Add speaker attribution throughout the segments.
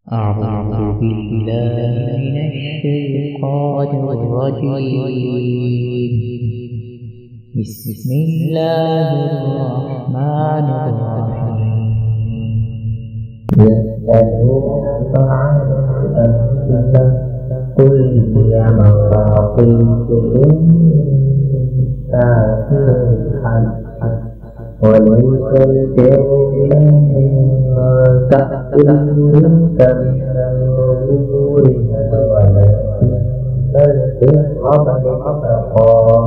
Speaker 1: أعوذ بالله من الشيطان الرجيم. بسم الله الرحمن الرحيم.
Speaker 2: يسألونك عن الأهلة قل هي مواقيت للناس والحج وليس البر تأكلوا الرزق من الظهور ولكن البر من التقوى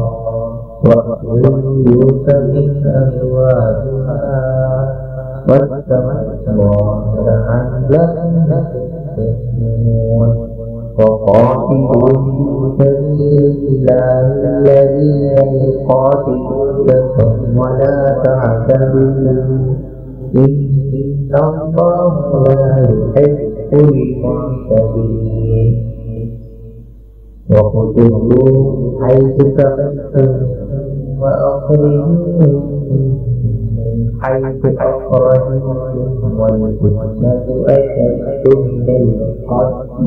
Speaker 2: وأتوا البيوت من أبوابها واتقوا الله لعلكم تفلحون وقاتلوا في سبيل الله الذين يقاتلونكم ولا تعتدوا إن الله لا يحب المعتدين واقتلوهم حيث ثقفتموهم وأخرجوهم من حيث أخرجوكم والفتنة أشد من القتل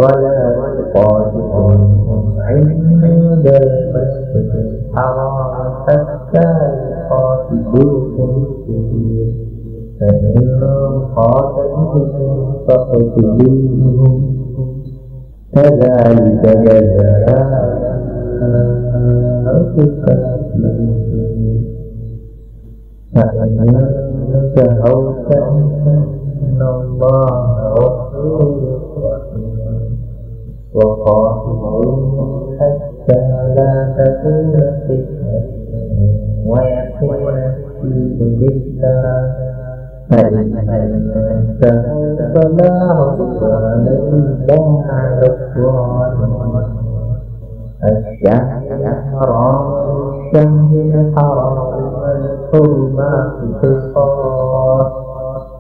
Speaker 2: ولا تقاتلوهم عند المسجد الحرام حتى يقاتلوكم فيه فإن قاتلوكم فاقتلوهم كذلك جزاء الكافرين فإن انتهوا فإن الله غفور رحيم وقاتلوهم حتى لا تكون فتنة ويكون الدين لله فإن انتهوا فلا عدوان إلا على الظالمين الشهر الحرام والحرمات قصاص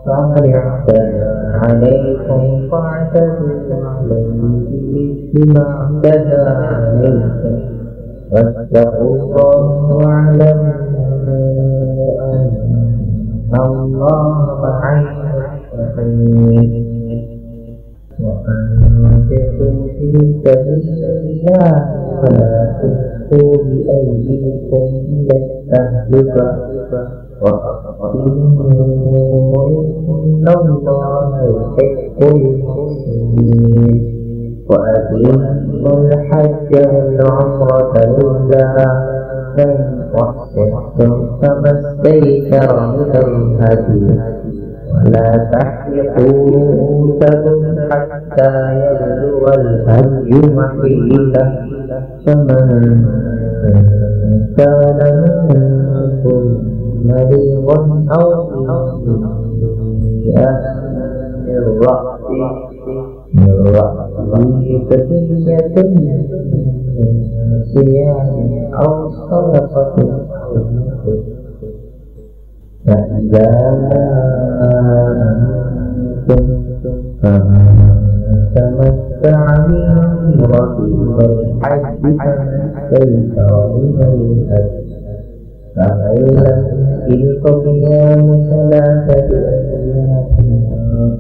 Speaker 2: فمن اعتدى عليكم فاعتدوا عليه بمثل ما اعتدى عليكم واتقوا الله واعلموا أن الله مع المتقين وأنفقوا في سبيل الله ولا تلقوا بأيديكم إلى التهلكة وأحسنوا إن الله يحب المحسنين وأتموا الحج والعمرة لله فإن أحسنتم فما استيسر من الهدي ولا تحلقوا رؤوسكم حتى يبلغ الهدي محله فمن كان منكم مريضا أو به من رأسه ففدية من صيام أو صدقة أو نسك فإذا أنتم فمن تمتع بعمرته والحج فاستيسر من الهدي فمن لم يجد فصيام ثلاثة أيام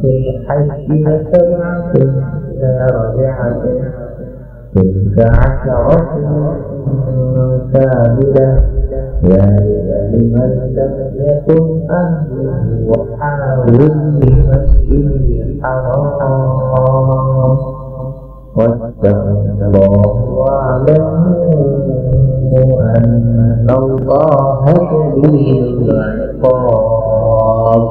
Speaker 2: في الحج وسبعة إذا رجعتم تلك عشرة كاملة ذلك لمن لم يكن أهله حاضر المسجد الحرام واتقوا الله واعلموا أن الله شديد العقاب.